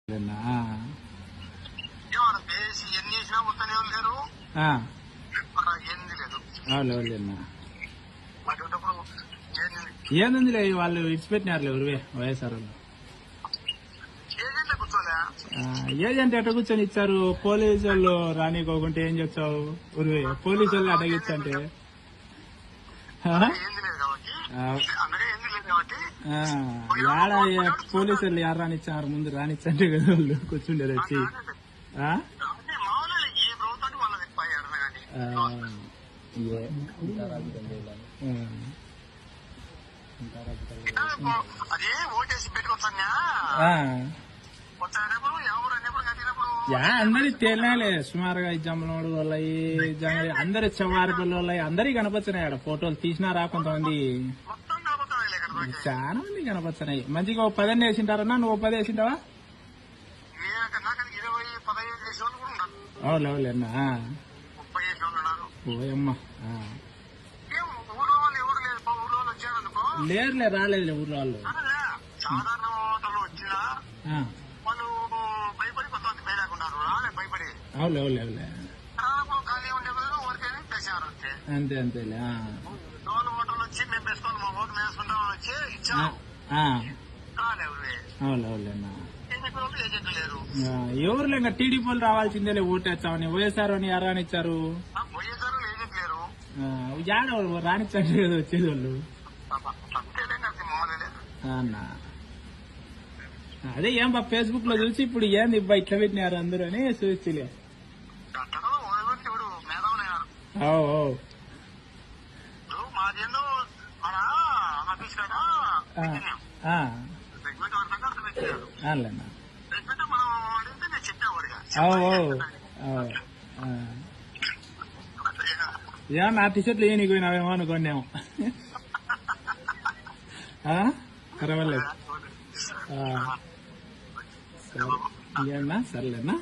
ఏందిలే వాళ్ళు ఇచ్చిపెట్టినారులే ఉరివే వైఎస్ఆర్ వాళ్ళు. ఏజెంట్ ఎట్ట కూర్చొని ఇచ్చారు? పోలీసు వాళ్ళు రానికోకుంటే ఏం చేస్తావు ఉరివే? పోలీసు వాళ్ళు అడగిచ్చంటే యాడ పోలీసు వాళ్ళు యారు రానిచ్చారు? ముందు రానిచ్చంటే కదా వాళ్ళు కూర్చుండేది వచ్చి. అందరి తేలినాలే సుమారుగా జమ్మలోడు వాళ్ళయి అందరి చెవారిపల్లి వాళ్ళయి అందరికి కనపచ్చినాయి. ఫోటోలు తీసినారా కొంతమంది? చాలా మంది కనపచ్చినాయి. మంచిగా 10 వేసింటారన్నా. నువ్వు 10 వేసింటావా? అవులేవులేనా? ఓయమ్మా లేరులే, రాలేదులే ఊర్లో వాళ్ళు. అవులేవులేవులే అంతే అంతేలే. అవులేవులేనా? ఎవరులే ఇంకా టీడీపీ వాళ్ళు రావాల్సిందేలే ఓటేస్తామని. వైఎస్ఆర్ అని ఎవరు రానిచ్చారు? యాడ రానిచ్చారు కదా వచ్చేది వాళ్ళు. అన్నా అదే ఏం ఫేస్బుక్ లో చూసి ఇప్పుడు ఏంది ఇట్లా పెట్టినారు అందరూ అని చూసిలే. ఏమన్నా నా టీషర్ట్లు ఏ నీకు పోయినావేమో అనుకోండేమో. పర్వాలేదు. ఇంకేమన్నా సర్లేనా?